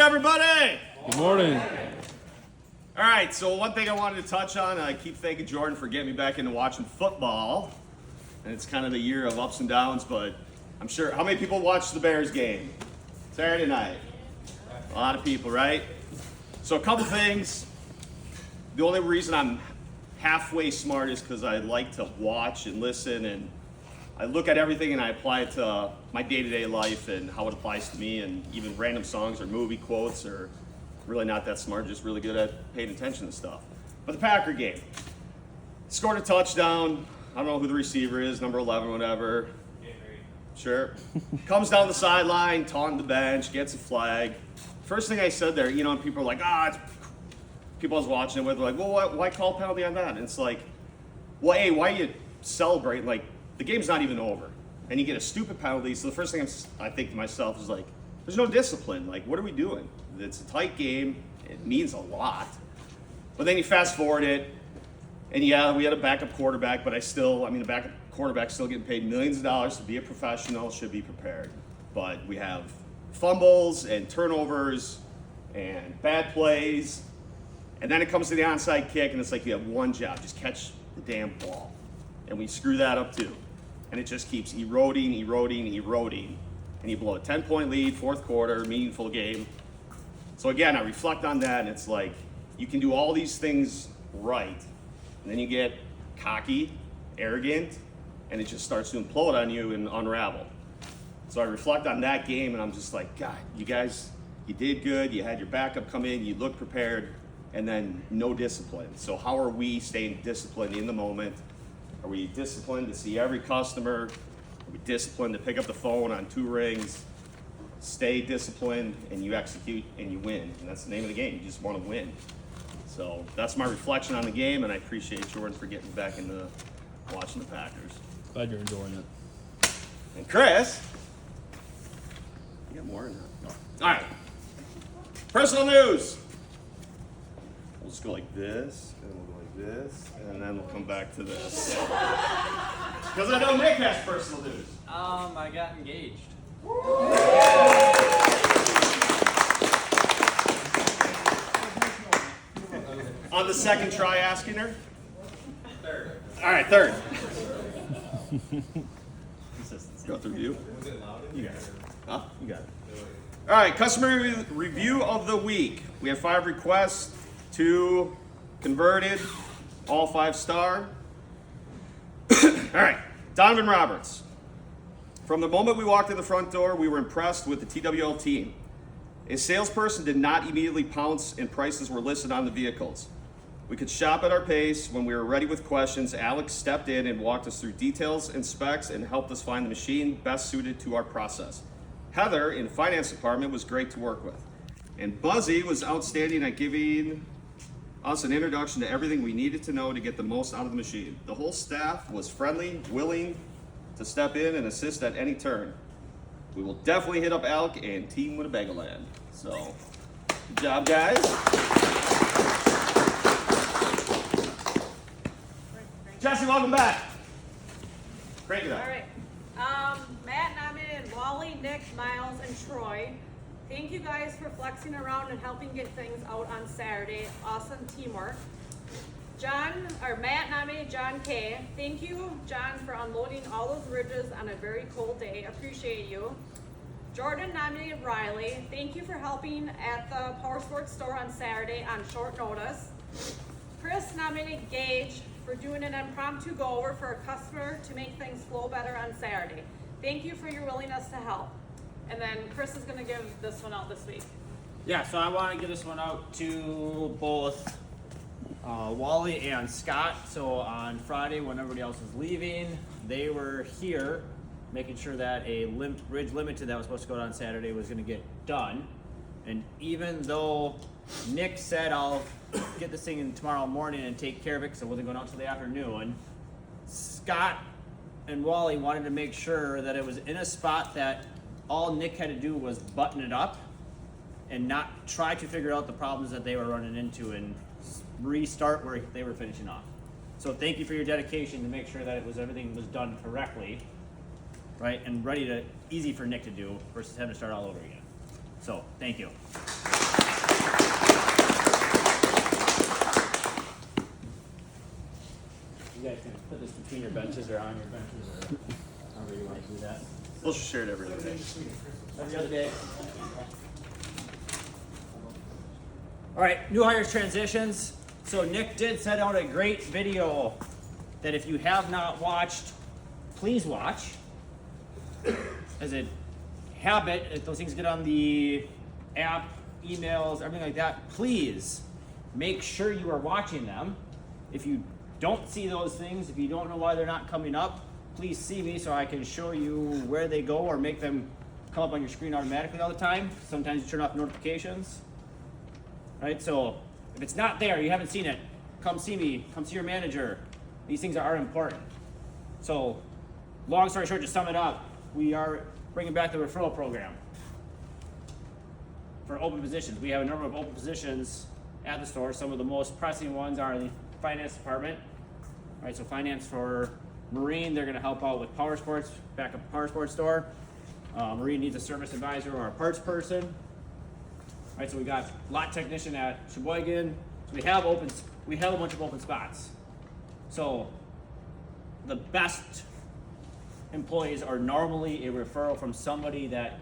Everybody! Good morning. All right, so one thing I wanted to touch on, I keep thanking Jordan for getting me back into watching football. And it's kind of the year of ups and downs, but I'm sure, how many people watched the Bears game Saturday night? A lot of people, right? So a couple things. The only reason I'm halfway smart is because I like to watch and listen, and I look at everything and I apply it to my day-to-day life and how it applies to me, and even random songs or movie quotes, or really not that smart, just really good at paying attention to stuff. But the Packer game, scored a touchdown. I don't know who the receiver is, number 11, whatever. Sure. Comes down the sideline, taunting the bench, gets a flag. First thing I said there, and people are like, it's people I was watching it with were like, well, why call penalty on that? And it's like, well, hey, why you celebrate? Like, the game's not even over, and you get a stupid penalty. So the first thing I think to myself is like, there's no discipline. Like, what are we doing? It's a tight game. It means a lot. But then you fast forward it, and yeah, we had a backup quarterback, but the backup quarterback's still getting paid millions of dollars to be a professional, should be prepared. But we have fumbles and turnovers and bad plays, and then it comes to the onside kick, and it's like you have one job, just catch the damn ball. And we screw that up too. And it just keeps eroding, and you blow a 10-point lead, fourth quarter, meaningful game. So again, I reflect on that, and it's like, you can do all these things right, and then you get cocky, arrogant, and it just starts to implode on you and unravel. So I reflect on that game, and I'm just like, God, you guys, you did good, you had your backup come in, you looked prepared, and then no discipline. So how are we staying disciplined in the moment? Are we disciplined to see every customer? Are we disciplined to pick up the phone on 2 rings? Stay disciplined, and you execute, and you win. And that's the name of the game. You just want to win. So that's my reflection on the game, and I appreciate Jordan for getting back into watching the Packers. Glad you're enjoying it. And Chris, you got more or not? No. All right. Personal news. We'll just go like this, and we'll go like this, and then we'll come back to this. Because I know Nick has personal news. I got engaged. On the second try asking her? Third. All right, third. Go through you. You got it. Huh? You got it. All right, customer review of the week. We have 5 requests, 2 converted, all 5-star. All right, Donovan Roberts. From the moment we walked in the front door, we were impressed with the TWL team. A salesperson did not immediately pounce, and prices were listed on the vehicles. We could shop at our pace. When we were ready with questions, Alex stepped in and walked us through details and specs and helped us find the machine best suited to our process. Heather in the finance department was great to work with. And Buzzy was outstanding at giving us an introduction to everything we needed to know to get the most out of the machine. The whole staff was friendly, willing to step in and assist at any turn. We will definitely hit up Alec and Team Winnebagoland. So, good job, guys. Jesse, welcome back. Crank it up. All right. Matt, Nami, and Wally, Nick, Miles, and Troy. Thank you guys for flexing around and helping get things out on Saturday. Awesome teamwork. Matt, Nami, John K. Thank you, John, for unloading all those ridges on a very cold day. Appreciate you. Jordan, Nami, and Riley. Thank you for helping at the Power Sports store on Saturday on short notice. Chris, Nami, Gage, for doing an impromptu go over for a customer to make things flow better on Saturday. Thank you for your willingness to help. And then Chris is going to give this one out this week. Yeah, so I want to give this one out to both Wally and Scott. So on Friday, when everybody else was leaving, they were here making sure that a Ridge Limited that was supposed to go on Saturday was going to get done. And even though Nick said, I'll get this thing in tomorrow morning and take care of it because it wasn't going out till the afternoon, Scott and Wally wanted to make sure that it was in a spot that all Nick had to do was button it up and not try to figure out the problems that they were running into and restart where they were finishing off. So thank you for your dedication to make sure that everything was done correctly, right, and easy for Nick to do versus having to start all over again. So thank you. put this between your benches or on your benches or however you want to do that. We'll just share it every other day. Every other day. All right, new hires transitions. So Nick did send out a great video that if you have not watched, please watch. As a habit, if those things get on the app, emails, everything like that, please make sure you are watching them. If you don't see those things, if you don't know why they're not coming up, please see me so I can show you where they go or make them come up on your screen automatically all the time. Sometimes you turn off notifications. Right, so if it's not there, you haven't seen it, come see me, come see your manager. These things are important. So, long story short, to sum it up, we are bringing back the referral program for open positions. We have a number of open positions at the store. Some of the most pressing ones are in the finance department. All right, so finance for Marine, they're gonna help out with power sports, back up a power sports store. Marine needs a service advisor or a parts person. All right, so we got lot technician at Sheboygan. So we have a bunch of open spots. So the best employees are normally a referral from somebody that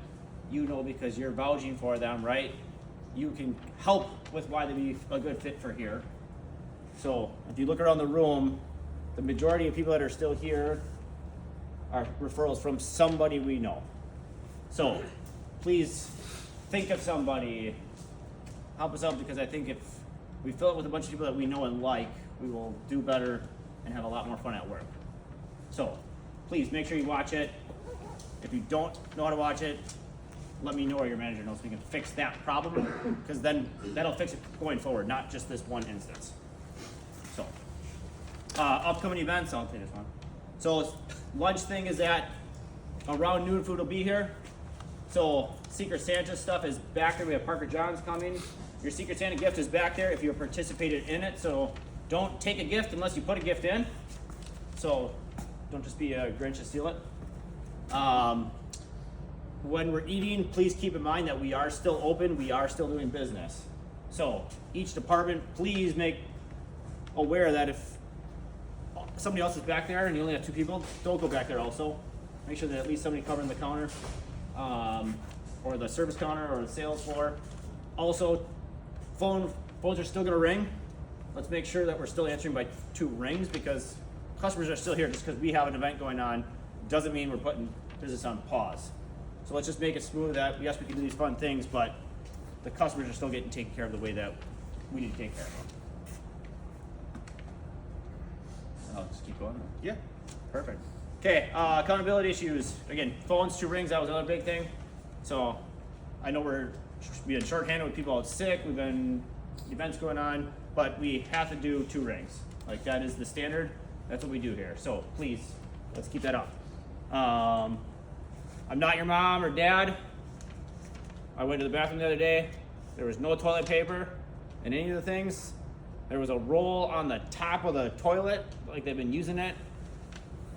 you know because you're vouching for them, right? You can help with why they'd be a good fit for here. So if you look around the room, the majority of people that are still here are referrals from somebody we know. So please think of somebody, help us out, because I think if we fill it with a bunch of people that we know and like, we will do better and have a lot more fun at work. So please make sure you watch it. If you don't know how to watch it, let me know or your manager knows so we can fix that problem, because then that'll fix it going forward, not just this one instance. So upcoming events, I'll take this one. So lunch thing is at around noon. Food will be here. So Secret Santa stuff is back there. We have Parker Johns coming. Your Secret Santa gift is back there if you participated in it. So don't take a gift unless you put a gift in. So don't just be a Grinch to steal it. When we're eating, please keep in mind that we are still open. We are still doing business. So each department, please make aware that if somebody else is back there and you only have 2 people, don't go back there also. Make sure that at least somebody covering the counter, or the service counter or the sales floor. Also, phones are still gonna ring. Let's make sure that we're still answering by 2 rings, because customers are still here. Just because we have an event going on doesn't mean we're putting business on pause. So let's just make it smooth that, yes, we can do these fun things, but the customers are still getting taken care of the way that we need to take care of them. I'll just keep going. Yeah. Perfect. Okay, accountability issues. Again, phones, 2 rings, that was another big thing. So I know we've been shorthanded with people out sick, we've been events going on, but we have to do 2 rings. Like, that is the standard. That's what we do here. So please, let's keep that up. I'm not your mom or dad. I went to the bathroom the other day. There was no toilet paper and any of the things. There was a roll on the top of the toilet, like they've been using it.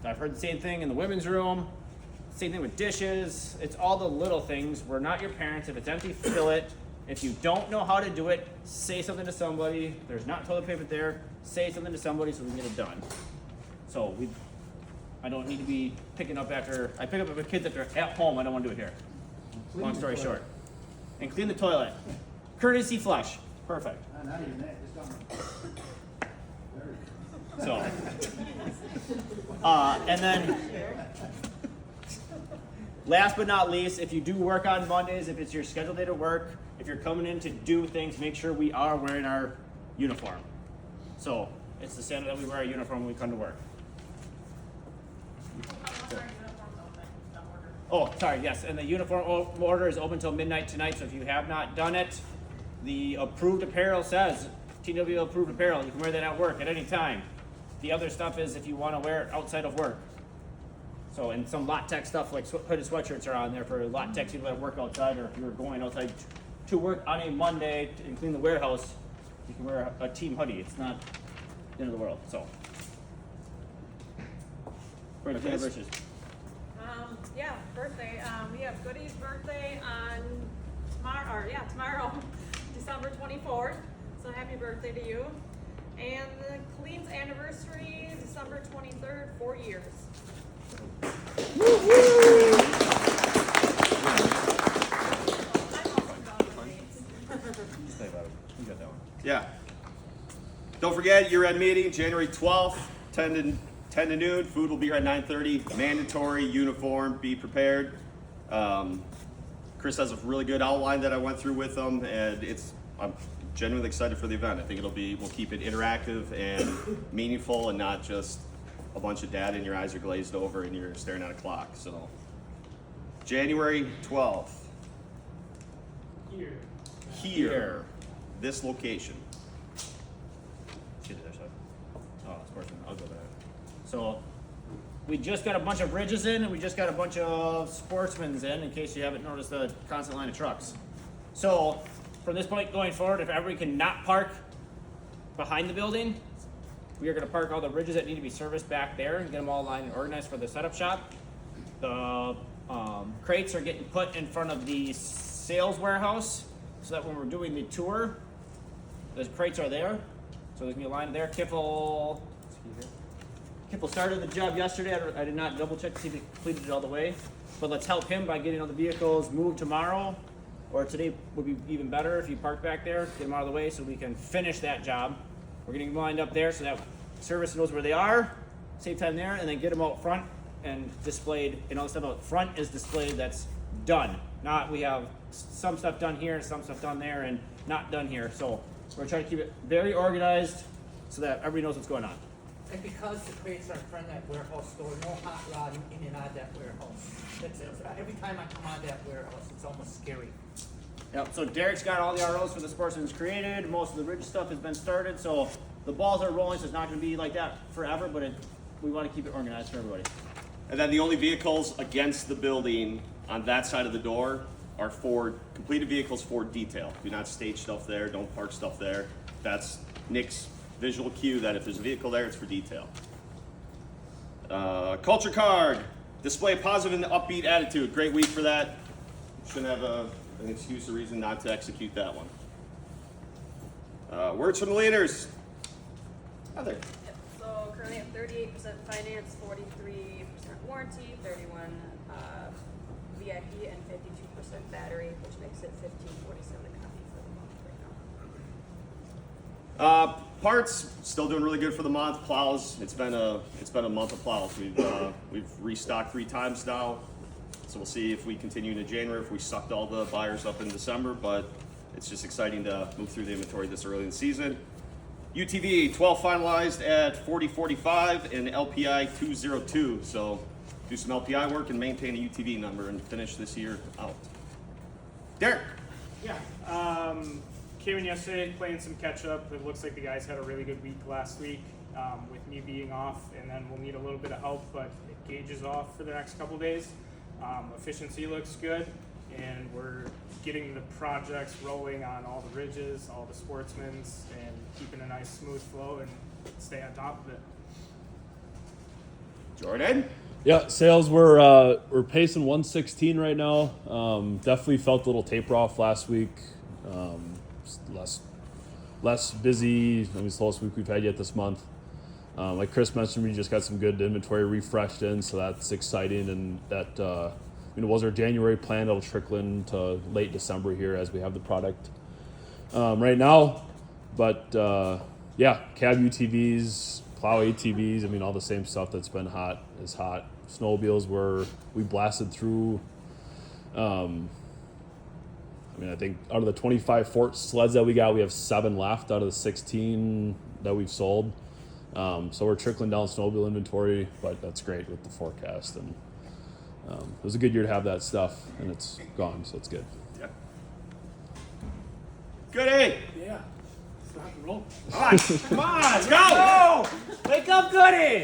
I've heard the same thing in the women's room. Same thing with dishes. It's all the little things. We're not your parents. If it's empty, fill it. If you don't know how to do it, say something to somebody. If there's not toilet paper there, say something to somebody so we can get it done. So I don't need to be picking up after, I pick up with kids after at home. I don't want to do it here. Long story short. And clean the toilet. Courtesy flush. Perfect. Not even that, just on. So, and then, last but not least, if you do work on Mondays, if it's your scheduled day to work, if you're coming in to do things, make sure we are wearing our uniform. So, it's the standard that we wear our uniform when we come to work. Oh, sorry, yes, and the uniform order is open till midnight tonight, so if you have not done it, the approved apparel says, TW approved apparel, you can wear that at work at any time. The other stuff is if you want to wear it outside of work. So, and some lot tech stuff like hooded sweatshirts are on there for lot techs who let work outside, or if you're going outside to work on a Monday and clean the warehouse, you can wear a team hoodie. It's not the end of the world, so. Birthday anniversaries. Yeah, birthday. We have Goody's birthday on tomorrow, December 24th. So happy birthday to you. And the Colleen's anniversary, December 23rd, 4 years. I'm also done with dates. You got that one. Yeah. Don't forget, year-end meeting, January 12th, 10 to noon. Food will be here at 9:30. Mandatory uniform. Be prepared. Chris has a really good outline that I went through with him, and I'm genuinely excited for the event. I think we'll keep it interactive and meaningful, and not just a bunch of data and your eyes are glazed over and you're staring at a clock. So, January 12th. Here. This location. Get it there, so. Oh, sportsman. I'll go there. So, we just got a bunch of Ridges in, and we just got a bunch of Sportsmans in case you haven't noticed the constant line of trucks. So, from this point going forward, if everybody can not park behind the building, we are going to park all the Ridges that need to be serviced back there and get them all lined and organized for the setup shop. The crates are getting put in front of the sales warehouse so that when we're doing the tour, the crates are there. So there's going to be a line there. Kiffle started the job yesterday. I did not double check to see if he completed it all the way. But let's help him by getting all the vehicles moved tomorrow, or today would be even better if you park back there, get them out of the way so we can finish that job. We're getting them lined up there so that service knows where they are, save time there, and then get them out front and displayed. And all the stuff out front is displayed that's done. Not we have some stuff done here and some stuff done there and not done here. So we're trying to keep it very organized so that everybody knows what's going on. And because the crates are in front of that warehouse store, no hot rod in and out of that warehouse. Every time I come out of that warehouse, it's almost scary. Yep, so Derek's got all the ROs for the Sportsman's created. Most of the Ridge stuff has been started, so the balls are rolling, so it's not going to be like that forever, but we want to keep it organized for everybody. And then the only vehicles against the building on that side of the door are for completed vehicles for detail. Do not stage stuff there, don't park stuff there. That's Nick's visual cue that if there's a vehicle there, it's for detail. Culture card, display a positive and upbeat attitude. Great week for that. Shouldn't have an excuse or reason not to execute that one. Words from the leaders. Heather. Yep. So currently at 38% finance, 43% warranty, 31 VIP, and 52% battery, which makes it 1547 a copy for the month right now. Parts still doing really good for the month. Plows. It's been a month of plows. We've restocked 3 times now. So we'll see if we continue into January, if we sucked all the buyers up in December, but it's just exciting to move through the inventory this early in the season. UTV 12 finalized at 4045 and LPI 202. So do some LPI work and maintain a UTV number and finish this year out. Derek. Yeah, came in yesterday playing some catch up. It looks like the guys had a really good week last week with me being off, and then we'll need a little bit of help, but Gage is off for the next couple days. Efficiency looks good, and we're getting the projects rolling on all the Ridges, all the Sportsmans, and keeping a nice smooth flow and stay on top of it. Jordan. Yeah, sales we're pacing 116 right now. Definitely felt a little taper off last week. Less busy. I mean, it's the slowest week we've had yet this month. Like Chris mentioned, we just got some good inventory refreshed in, so that's exciting. And that was our January plan. It'll trickle into late December here as we have the product right now. But yeah, cab UTVs, plow ATVs. I mean, all the same stuff that's been hot is hot. Snowmobiles we blasted through. I think out of the 25 Fort sleds that we got, we have 7 left out of the 16 that we've sold. So we're trickling down snowmobile inventory, but that's great with the forecast. And it was a good year to have that stuff, and it's gone, so it's good. Yeah. Goody. Yeah, let's rock and roll. Come on, let's go. Wake up, Goody!